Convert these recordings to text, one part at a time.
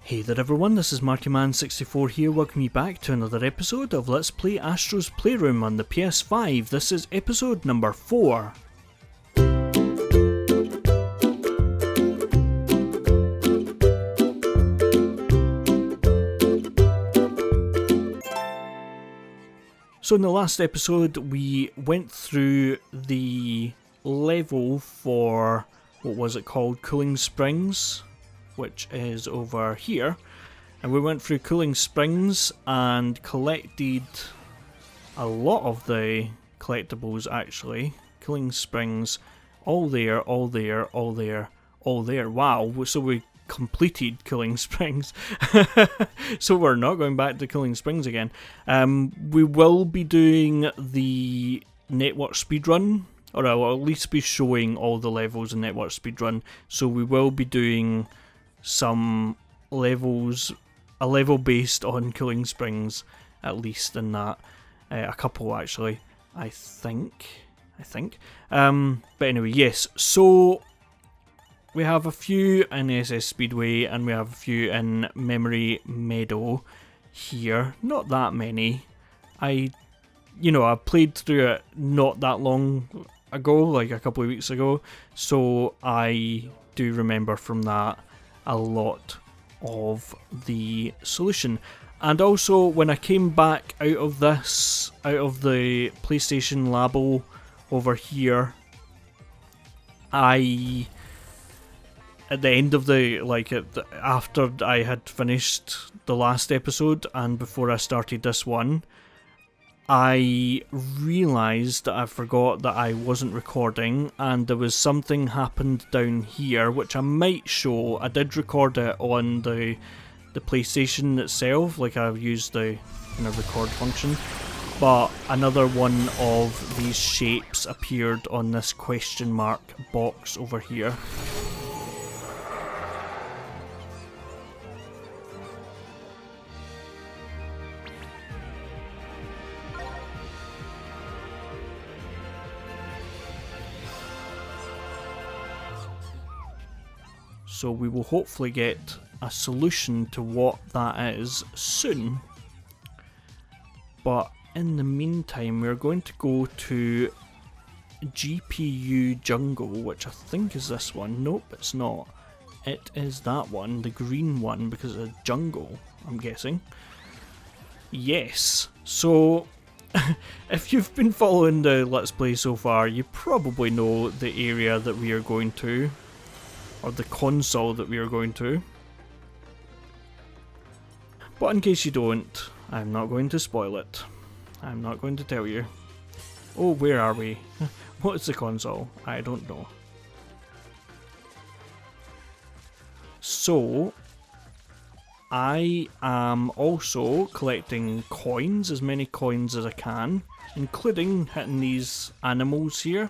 Hey there everyone, this is MarkyMan64 here, welcome you back to another episode of Let's Play Astro's Playroom on the PS5. This is episode number 4. So in the last episode we went through the level for, what was it called, Cooling Springs, which is over here, and we went through Cooling Springs and collected a lot of the collectibles actually. Cooling Springs, all there, all there, all there, all there. Wow, so we completed Cooling Springs. So we're not going back to Cooling Springs again. We will be doing the network speedrun, or I will at least be showing all the levels in network speedrun, so we will be doing some levels, a level based on Cooling Springs, at least in that, a couple actually, I think. But anyway, yes, so we have a few in SS Speedway and we have a few in Memory Meadow here, not that many. I played through it not that long ago, like a couple of weeks ago, so I do remember from that a lot of the solution. And also when I came back out of the PlayStation Labo over here, at the end of the, after I had finished the last episode and before I started this one, I realised that I forgot that I wasn't recording, and there was something happened down here which I might show. I did record it on the PlayStation itself, like I've used the record function, but another one of these shapes appeared on this question mark box over here. So we will hopefully get a solution to what that is soon. But in the meantime, we're going to go to GPU Jungle, which I think is this one. Nope, it's not. It is that one, the green one, because it's a jungle, I'm guessing. Yes, so if you've been following the Let's Play so far, you probably know the area that we are going to, or the console that we are going to. But in case you don't, I'm not going to spoil it. I'm not going to tell you. Oh, where are we? What is the console? I don't know. So, I am also collecting coins, as many coins as I can, including hitting these animals here,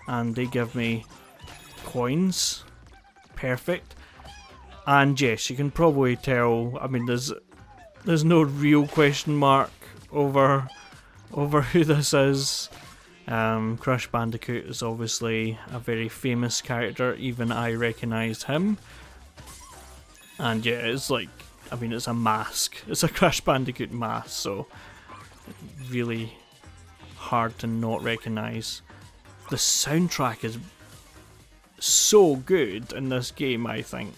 and they give me coins. Perfect. And yes, you can probably tell, I mean, there's no real question mark over who this is. Crash Bandicoot is obviously a very famous character, even I recognise him. And yeah, it's like, I mean, it's a mask. It's a Crash Bandicoot mask, so really hard to not recognise. The soundtrack is so good in this game, I think,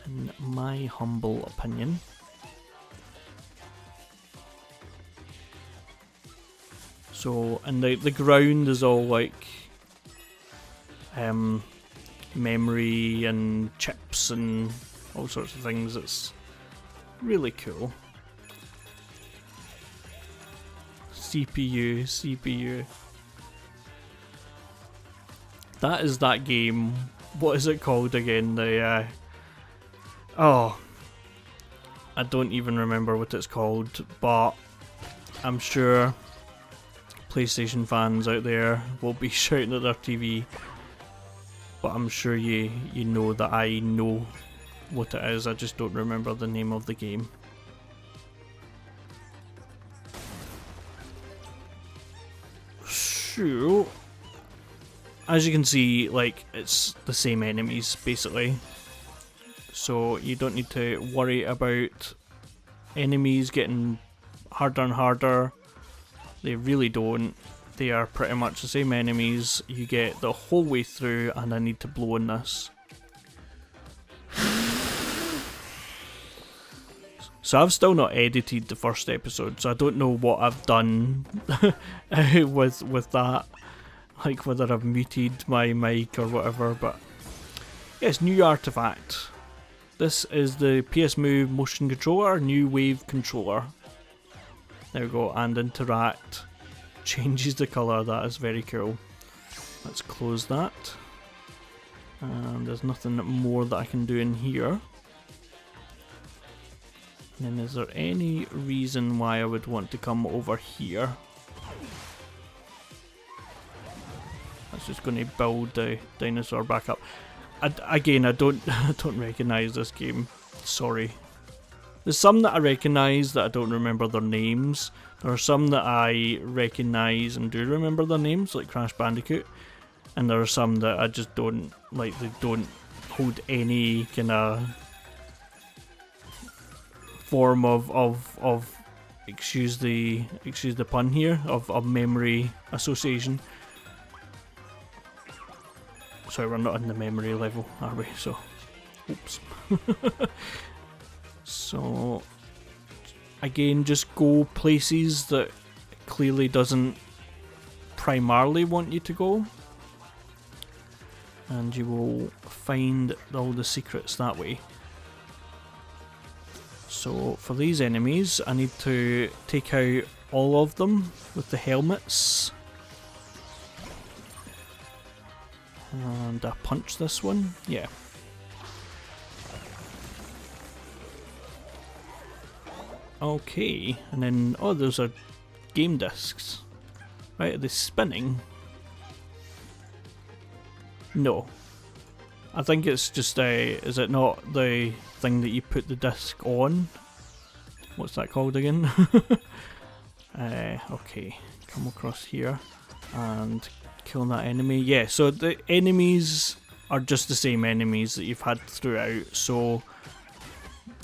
in my humble opinion. So, and the ground is all like memory and chips and all sorts of things. It's really cool. CPU. That is that game. What is it called again? Oh, I don't even remember what it's called, but I'm sure PlayStation fans out there will be shouting at their TV. But I'm sure you know that I know what it is. I just don't remember the name of the game. So, as you can see, like, it's the same enemies basically. so you don't need to worry about enemies getting harder and harder. They really don't. They are pretty much the same enemies you get the whole way through, and I need to blow on this. So I've still not edited the first episode, so I don't know what I've done with that, like whether I've muted my mic or whatever, but yes, new artifact. This is the PS Move motion controller, new wave controller. There we go, and interact. Changes the colour, that is very cool. Let's close that. And there's nothing more that I can do in here. And then is there any reason why I would want to come over here? That's just going to build the dinosaur back up. Again, I don't recognise this game. Sorry. There's some that I recognise that I don't remember their names. There are some that I recognise and do remember their names, like Crash Bandicoot. And there are some that I just don't, like, they don't hold any kind of form of excuse the pun here, of memory association. Sorry, we're not in the memory level, are we? So, oops. So, again, just go places that clearly doesn't primarily want you to go, and you will find all the secrets that way. So for these enemies, I need to take out all of them with the helmets. And I punch this one, yeah. Okay, and then, oh, those are game discs. Right, are they spinning? No. I think it's just is it not the thing that you put the disc on? What's that called again? Okay, come across here and kill that enemy. Yeah, so the enemies are just the same enemies that you've had throughout, so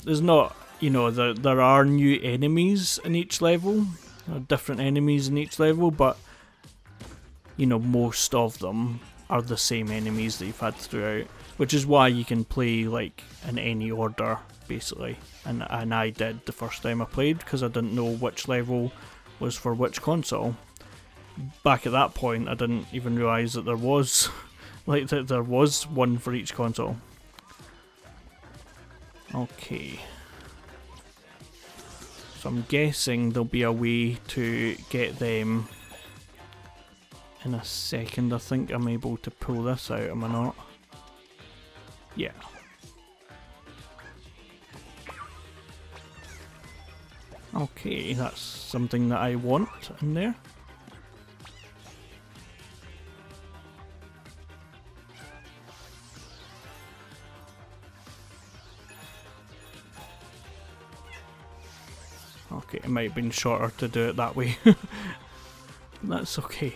there's not, you know, there are new enemies in each level, there are different enemies in each level, but, you know, most of them are the same enemies that you've had throughout, which is why you can play like in any order basically, and I did the first time I played because I didn't know which level was for which console. Back at that point I didn't even realise that there was like that there was one for each console. Okay, so I'm guessing there'll be a way to get them in a second. I think I'm able to pull this out, am I not? Yeah. Okay, that's something that I want in there. Okay, it might have been shorter to do it that way. That's okay.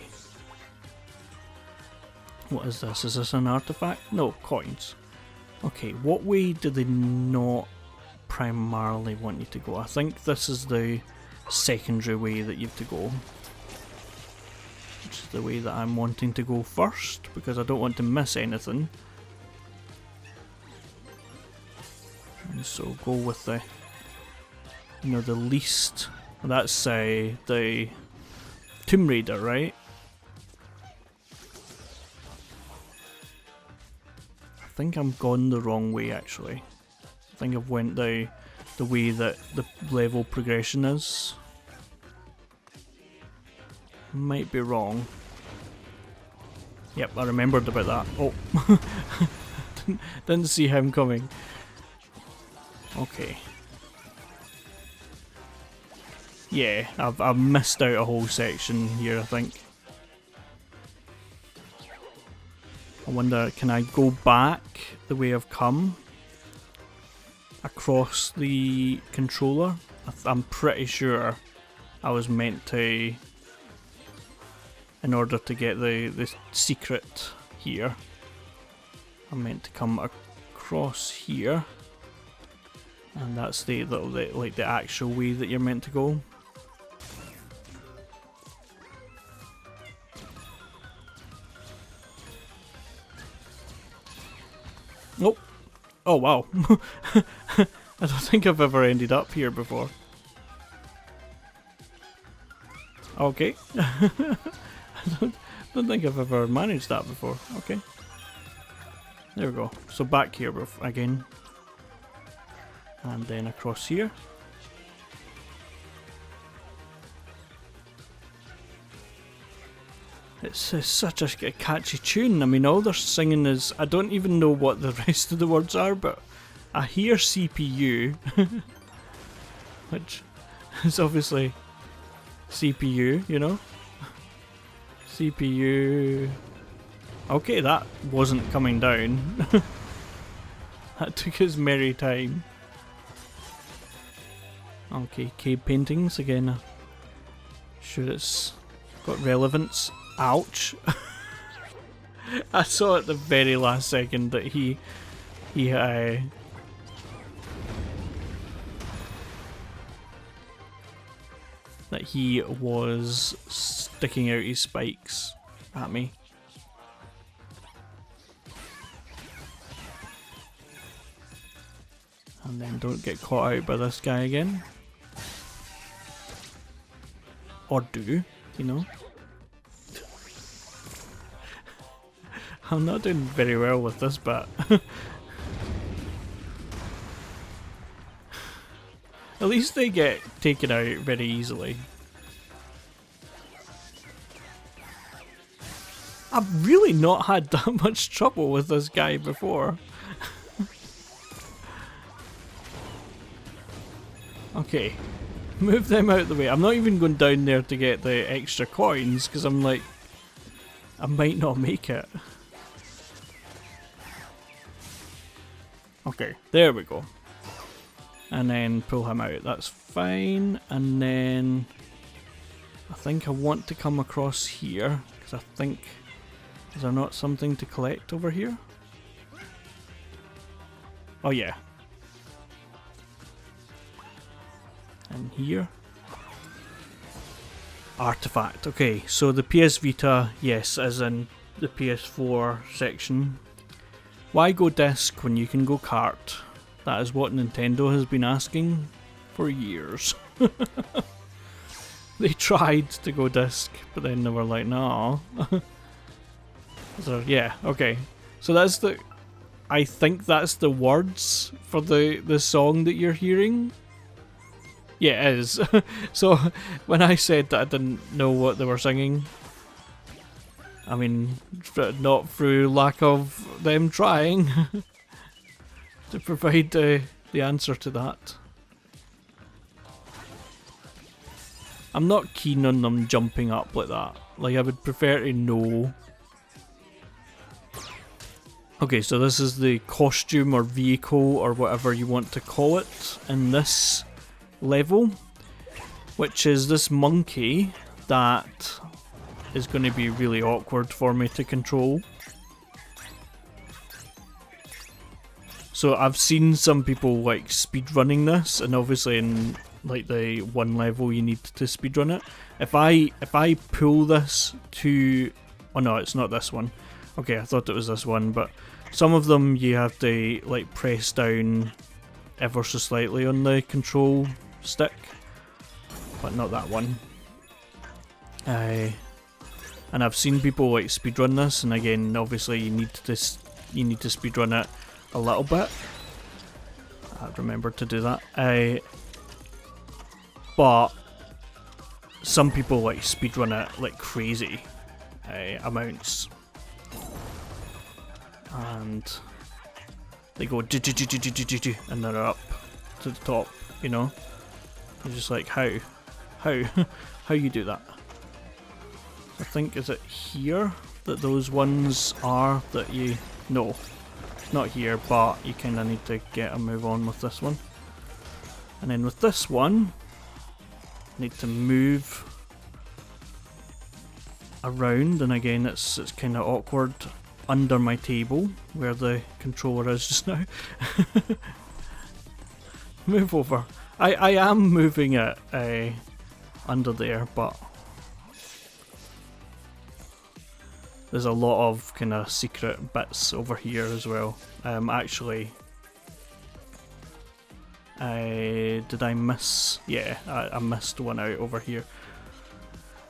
What is this? Is this an artifact? No, coins. Okay, what way do they not primarily want you to go? I think this is the secondary way that you have to go, which is the way that I'm wanting to go first, because I don't want to miss anything. And so go with the, you know, the least. That's the Tomb Raider, right? I think I'm gone the wrong way actually. I think I've went the way that the level progression is. Might be wrong. Yep, I remembered about that. Oh, didn't see him coming. Okay. Yeah, I've missed out a whole section here, I think. I wonder, can I go back the way I've come across the controller? I'm pretty sure I was meant to, in order to get the secret here, I'm meant to come across here. And that's the like the actual way that you're meant to go. Nope. Oh wow. I don't think I've ever ended up here before. Okay. I don't think I've ever managed that before. Okay. There we go. So back here again. And then across here. It's such a catchy tune. I mean, all they're singing is... I don't even know what the rest of the words are, but I hear CPU. Which is obviously CPU, you know? CPU... Okay, that wasn't coming down. That took his merry time. Okay, cave paintings again. Sure it's got relevance. Ouch. I saw at the very last second that that he was sticking out his spikes at me. And then don't get caught out by this guy again. Or do, you know. I'm not doing very well with this bit. At least they get taken out very easily. I've really not had that much trouble with this guy before. Okay, move them out of the way. I'm not even going down there to get the extra coins because I'm like, I might not make it. Okay, there we go. And then pull him out, that's fine. And then I think I want to come across here because I think, is there not something to collect over here? Oh yeah. And here. Artifact. Okay, so the PS Vita, yes, as in the PS4 section. Why go disc when you can go cart? That is what Nintendo has been asking for years. They tried to go disc, but then they were like, no. So yeah, okay. So that's the... I think that's the words for the song that you're hearing. Yeah, it is. So when I said that I didn't know what they were singing, I mean, not through lack of them trying to provide the answer to that. I'm not keen on them jumping up like that. Like, I would prefer to know. Okay, so this is the costume or vehicle or whatever you want to call it in this level, which is this monkey that is going to be really awkward for me to control. So I've seen some people like speedrunning this, and obviously in like the one level you need to speedrun it. If I pull this to... Oh no, it's not this one. Okay, I thought it was this one, but some of them you have to like press down ever so slightly on the control stick, but not that one. And I've seen people like speedrun this, and again, obviously you need to speedrun it a little bit. I remembered to do that. But some people like speedrun it like crazy amounts, and they go and they're up to the top. You know, you're just like, how you do that? I think, is it here that those ones are that you... No, not here, but you kind of need to get a move on with this one. And then with this one, need to move around, and again it's kind of awkward under my table where the controller is just now. Move over. I am moving it under there, but there's a lot of kind of secret bits over here as well. Actually, did I miss? Yeah, I missed one out over here.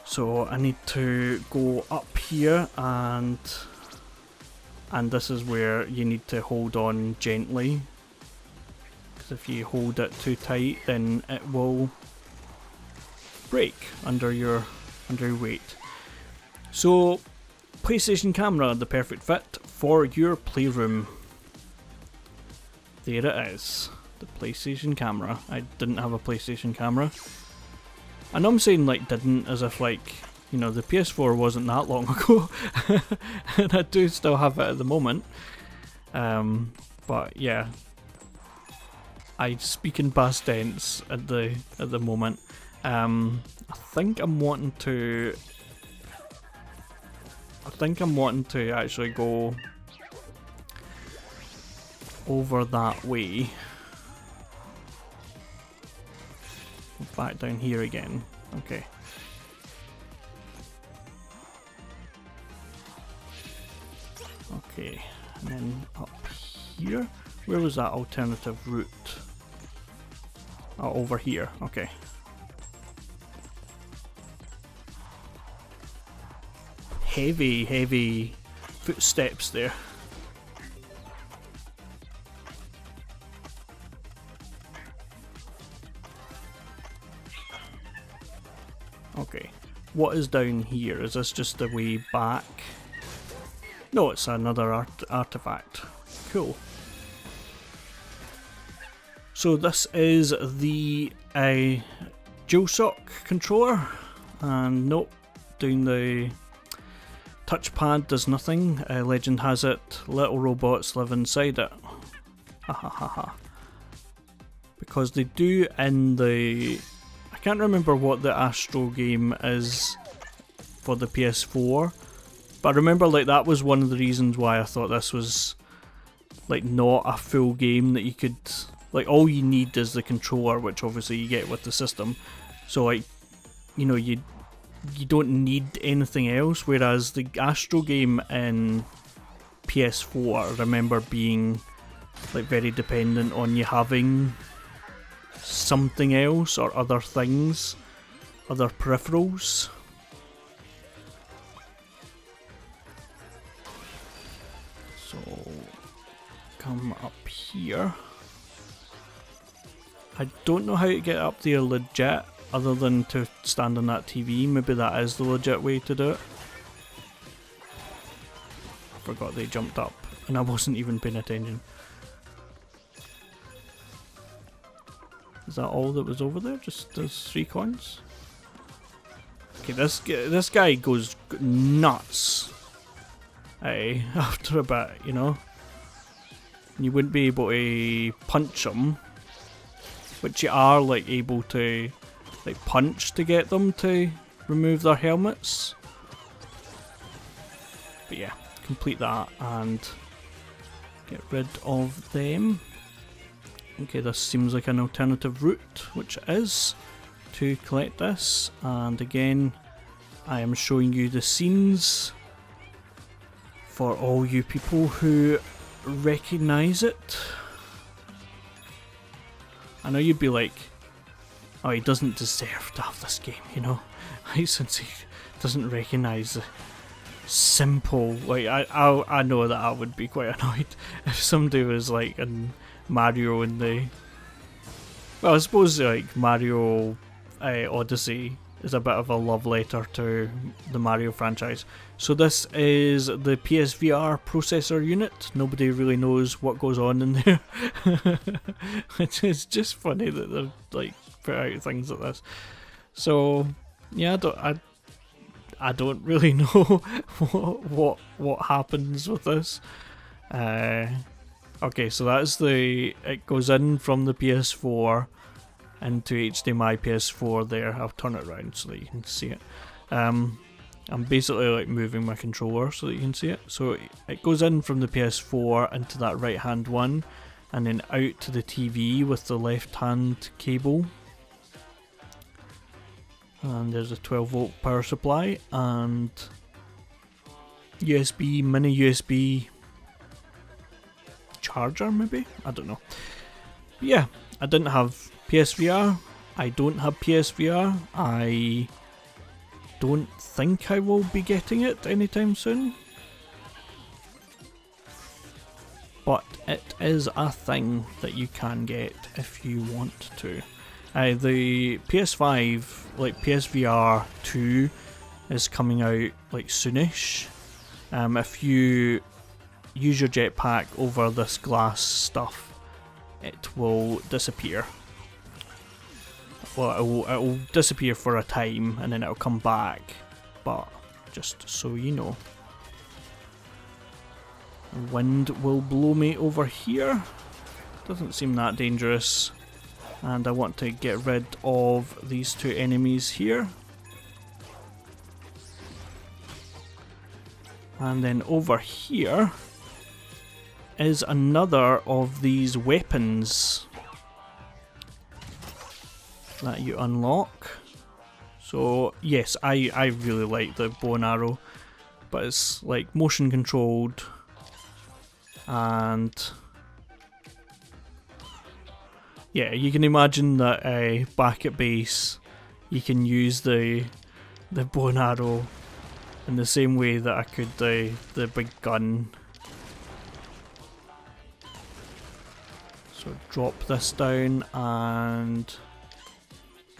So I need to go up here, and this is where you need to hold on gently. Because if you hold it too tight, then it will break under your weight. So, PlayStation camera, the perfect fit for your playroom. There it is, the PlayStation camera. I didn't have a PlayStation camera. And I'm saying like didn't as if like, you know, the PS4 wasn't that long ago. And I do still have it at the moment. But yeah, I speak in past tense at the moment. I think I'm wanting to actually go over that way. Back down here again. Okay. Okay, and then up here. Where was that alternative route? Oh, over here. Okay. Heavy footsteps there. Okay, what is down here? Is this just a way back? No, it's another artifact. Cool. So this is the DualShock controller, and nope, doing the touchpad does nothing. Legend has it, little robots live inside it. Ha ha ha ha. Because they do in the... I can't remember what the Astro game is for the PS4, but I remember like that was one of the reasons why I thought this was like not a full game that you could... Like all you need is the controller, which obviously you get with the system. So like, you know, you don't need anything else, whereas the Astro game in PS4 I remember being like very dependent on you having something else or other things, other peripherals. So come up here. I don't know how to get up there legit, other than to stand on that TV. Maybe that is the legit way to do it. I forgot they jumped up, and I wasn't even paying attention. Is that all that was over there? Just those 3 coins? Okay, this guy goes nuts. Hey, after a bit, you know? You wouldn't be able to punch him, which you are like able to like punch to get them to remove their helmets. But yeah, complete that and get rid of them. Okay, this seems like an alternative route, which it is, to collect this. And again, I am showing you the scenes for all you people who recognise it. I know you'd be like, oh, he doesn't deserve to have this game, you know, since he doesn't recognise the simple, like, I know that I would be quite annoyed if somebody was like in Mario in the, well, I suppose like Mario Odyssey is a bit of a love letter to the Mario franchise. So this is the PSVR processor unit. Nobody really knows what goes on in there. It's just funny that they're like put out things like this. So yeah, I don't really know what happens with this. Okay, so that's it goes in from the PS4 into HDMI PS4 there. I'll turn it around so that you can see it. I'm basically like moving my controller so that you can see it. So it goes in from the PS4 into that right hand one, and then out to the TV with the left hand cable. And there's a 12-volt power supply and USB, mini USB charger maybe? I don't know. But yeah, I didn't have PSVR. I don't have PSVR. I don't think I will be getting it anytime soon. But it is a thing that you can get if you want to. The PS5, like PSVR 2, is coming out like soonish. If you use your jetpack over this glass stuff, it will disappear. Well, it will disappear for a time and then it'll come back, but just so you know. Wind will blow me over here. Doesn't seem that dangerous. And I want to get rid of these two enemies here. And then over here is another of these weapons that you unlock. So yes, I really like the bow and arrow, but it's like motion controlled, and yeah, you can imagine that back at base you can use the bow and arrow in the same way that I could the big gun. So drop this down and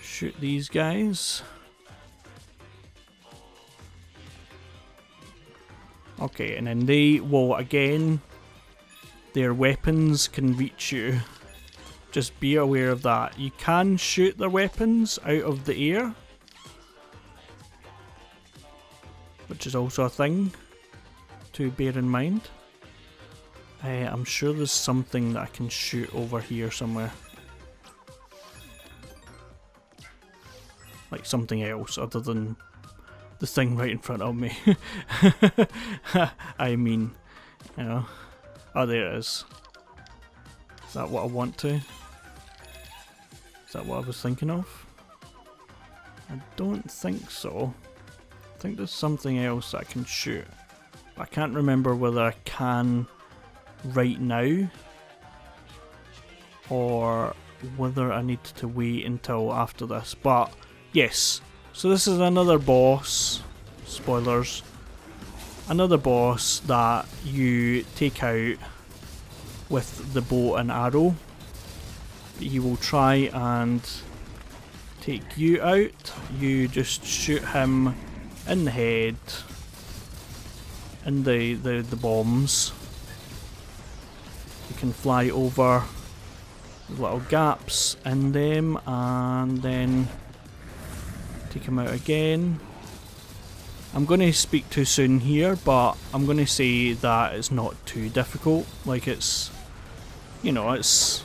shoot these guys. Okay, and then they will again, their weapons can reach you. Just be aware of that. You can shoot their weapons out of the air, which is also a thing to bear in mind. I'm sure there's something that I can shoot over here somewhere. Like something else other than the thing right in front of me. I mean, you know. Oh, there it is. Is that what I want to? Is that what I was thinking of? I don't think so. I think there's something else that I can shoot. I can't remember whether I can right now or whether I need to wait until after this. But yes, so this is another boss. Spoilers. Another boss that you take out with the bow and arrow. He will try and take you out. You just shoot him in the head, in the bombs. You can fly over little gaps in them and then take him out again. I'm going to speak too soon here, but I'm going to say that it's not too difficult. Like, it's, you know, it's,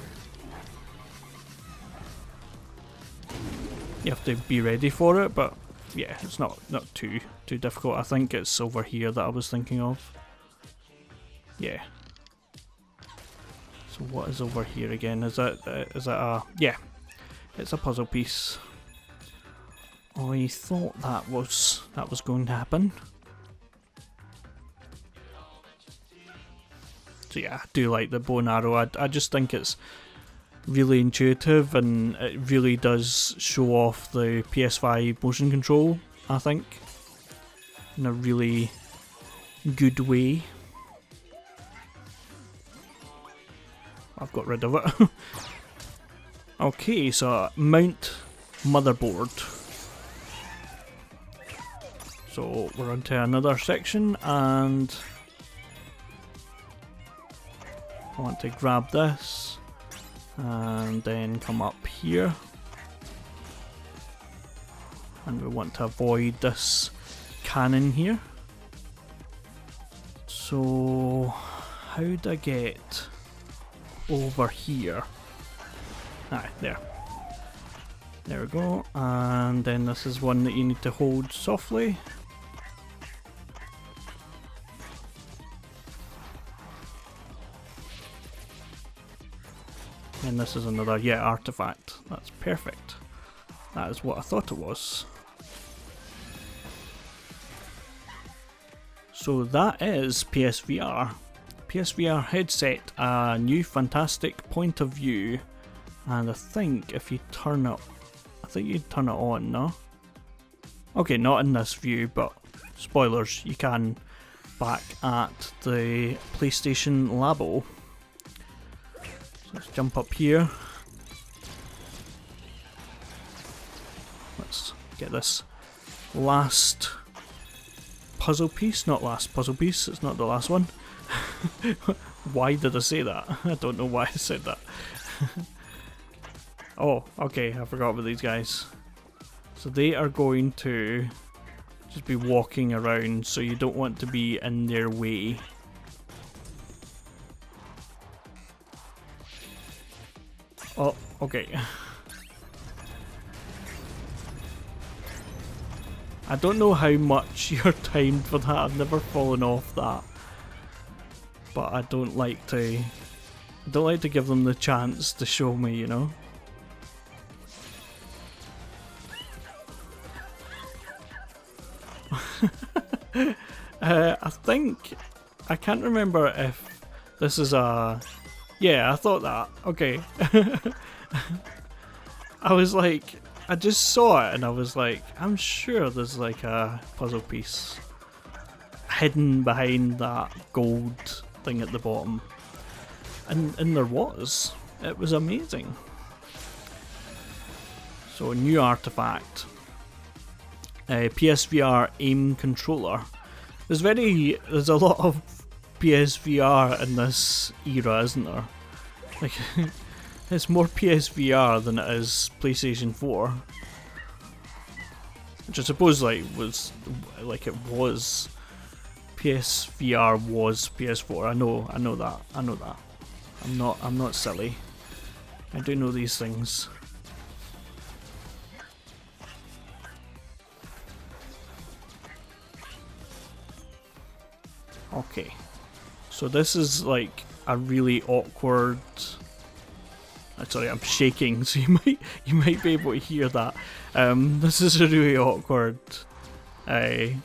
you have to be ready for it, but yeah, it's not too difficult. I think it's over here that I was thinking of. Yeah. So what is over here again? Is that a, yeah, it's a puzzle piece. I thought that was going to happen. So yeah, I do like the bow and arrow. I just think it's really intuitive and it really does show off the PS5 motion control, I think, in a really good way. I've got rid of it. Okay, so mount motherboard. So we're onto another section and I want to grab this and then come up here, and we want to avoid this cannon here. So how do I get over here? Ah, there we go. And then this is one that you need to hold softly. And this is another, yeah, artifact. That's perfect. That is what I thought it was. So that is PSVR. PSVR headset, a new fantastic point of view. And I think if you turn it, I think you turn it on, no? Okay, not in this view, but spoilers, you can back at the PlayStation Labo. So let's jump up here. Let's get this last puzzle piece, not last puzzle piece, it's not the last one. Why did I say that? I don't know why I said that. Oh, okay, I forgot about these guys. So they are going to just be walking around, so you don't want to be in their way. Oh, okay. I don't know how much you're timed for that, I've never fallen off that. But I don't like to give them the chance to show me, you know? I think, I can't remember if this is a, yeah, I thought that, okay. I was like, I just saw it and I was like, I'm sure there's like a puzzle piece hidden behind that gold thing at the bottom. And there was. It was amazing. So a new artifact. PSVR aim controller. There's a lot of PSVR in this era, isn't there? Like, it's more PSVR than it is PlayStation 4. Which I suppose it was PSVR was PS4. I know that. I'm not silly. I do know these things. Okay, so this is like a really awkward. Sorry, I'm shaking, so you might be able to hear that. This is a really awkward. I'm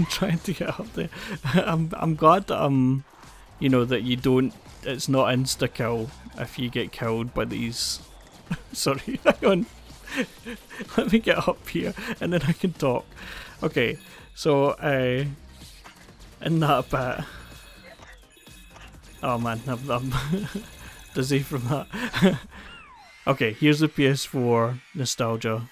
trying to get up there. I'm glad that you know that you don't. It's not insta kill if you get killed by these. Sorry, hang on. Let me get up here and then I can talk. Okay, so in that bit. Oh man, I'm dizzy from that. Okay, here's the PS4 nostalgia.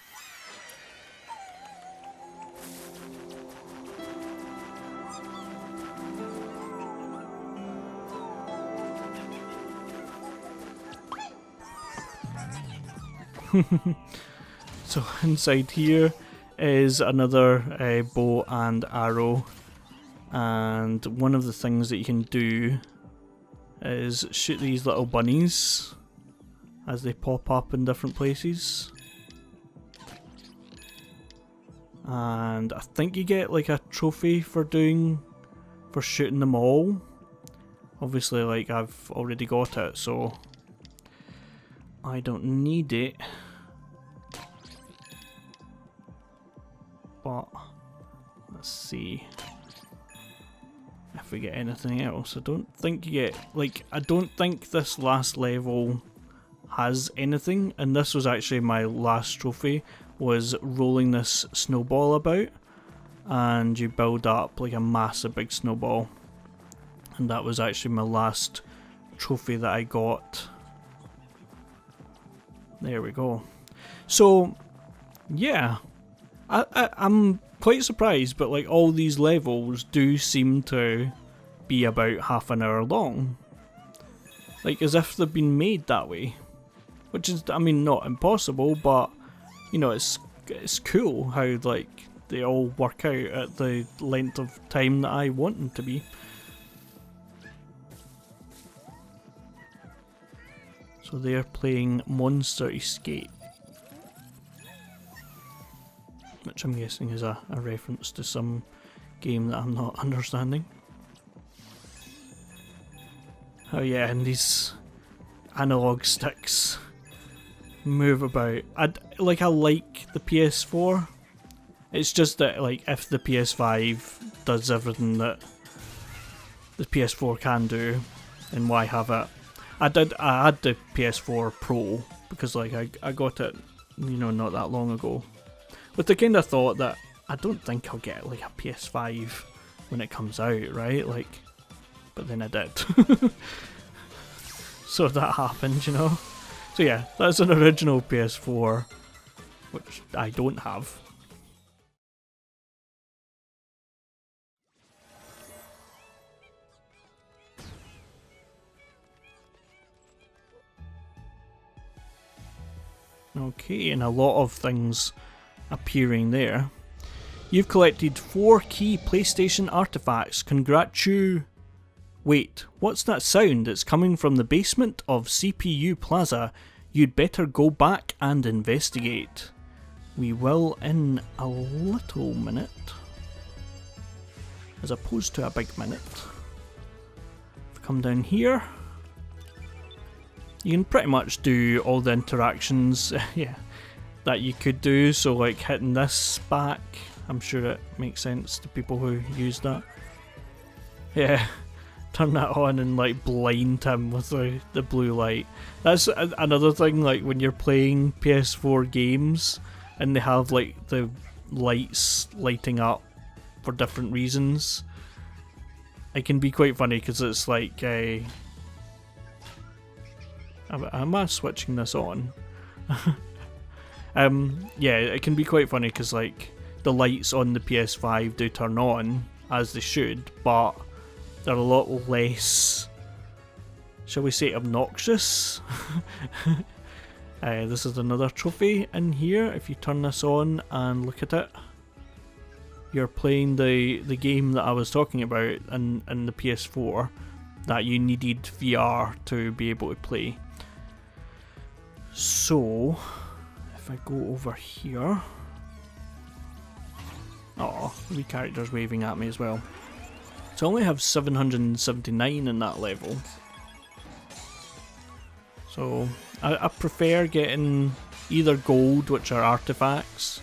So inside here is another bow and arrow, and one of the things that you can do is shoot these little bunnies as they pop up in different places. And I think you get like a trophy for shooting them all. Obviously, like, I've already got it, so I don't need it. But let's see if we get anything else. I don't think you get, like, I don't think this last level has anything, and this was actually my last trophy, was rolling this snowball about, and you build up like a massive big snowball, and that was actually my last trophy that I got. There we go. So yeah, I'm quite surprised, but like all these levels do seem to be about half an hour long, like as if they've been made that way, which is, I mean, not impossible, but you know, it's cool how like they all work out at the length of time that I want them to be. So they're playing Monster Escape, which I'm guessing is a reference to some game that I'm not understanding. Oh yeah, and these analog sticks move about. I like the PS4. It's just that, like, if the PS5 does everything that the PS4 can do, then why have it? I had the PS4 Pro because, like, I got it, you know, not that long ago, with the kind of thought that I don't think I'll get like a PS5 when it comes out, right? Like, but then I did. So that happened, you know. So yeah, that's an original PS4, which I don't have. Okay, and a lot of things appearing there. You've collected 4 key PlayStation artifacts. Wait, what's that sound? It's coming from the basement of CPU Plaza. You'd better go back and investigate. We will in a little minute. As opposed to a big minute. Come down here. You can pretty much do all the interactions yeah, that you could do, so like hitting this back, I'm sure it makes sense to people who use that. Yeah, turn that on and like blind him with the blue light. That's another thing, like when you're playing PS4 games and they have like the lights lighting up for different reasons. It can be quite funny because it's like am I switching this on? Yeah, it can be quite funny because like the lights on the PS5 do turn on as they should, but they're a lot less, shall we say, obnoxious. This is another trophy in here. If you turn this on and look at it, you're playing the game that I was talking about in the PS4 that you needed VR to be able to play. So, if I go over here... Oh, the wee character's waving at me as well. So I only have 779 in that level. So, I prefer getting either gold, which are artifacts.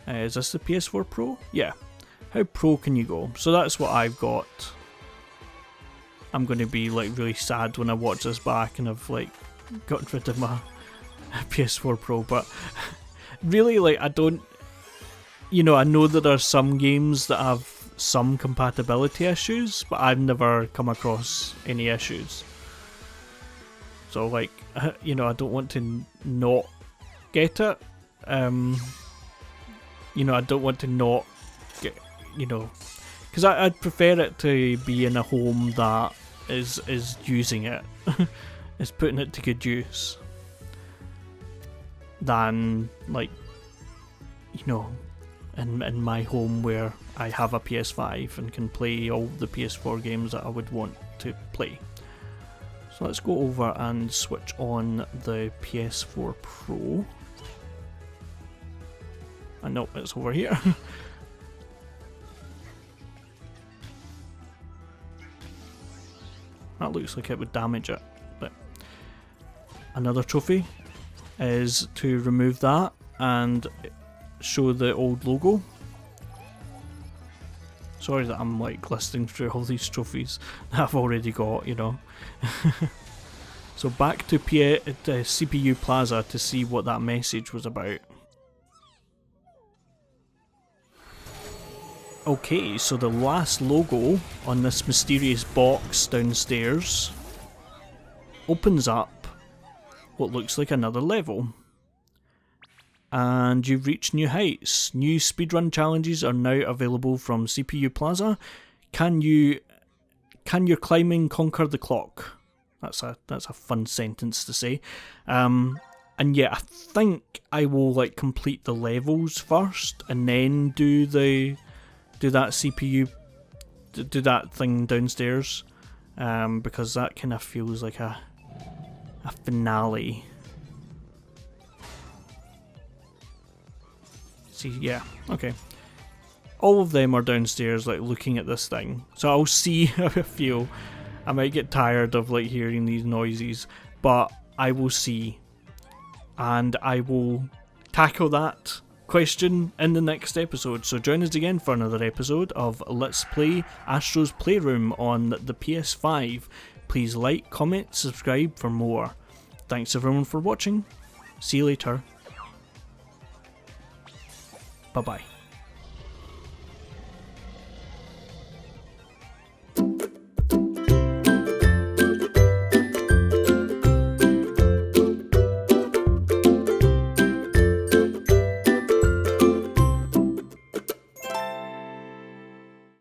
Is this the PS4 Pro? Yeah. How pro can you go? So that's what I've got. I'm going to be like really sad when I watch this back and I've like gotten rid of my PS4 Pro, but really, like, I don't, you know, I know that there's some games that have some compatibility issues, but I've never come across any issues. So like, you know, I don't want to not get it. You know, I don't want to not get, you know, because I'd prefer it to be in a home that is using it, is putting it to good use, than like, you know, in my home where I have a PS5 and can play all the PS4 games that I would want to play. So let's go over and switch on the PS4 Pro. I know it's over here. That looks like it would damage it, but another trophy is to remove that and show the old logo. Sorry that I'm like listing through all these trophies that I've already got, you know. So back to CPU Plaza to see what that message was about. Okay, so the last logo on this mysterious box downstairs opens up what looks like another level. And you've reached new heights. New speedrun challenges are now available from CPU Plaza. Can your climbing conquer the clock? That's a fun sentence to say. And yeah, I think I will like complete the levels first and then do that CPU, do that thing downstairs, because that kind of feels like a finale. See, yeah, okay. all of them are downstairs, like, looking at this thing. So I'll see how I feel. I might get tired of, like, hearing these noises, but I will see. And I will tackle that question in the next episode. So join us again for another episode of Let's Play Astro's Playroom on the PS5. Please like, comment, subscribe for more. Thanks everyone for watching. See you later. Bye bye.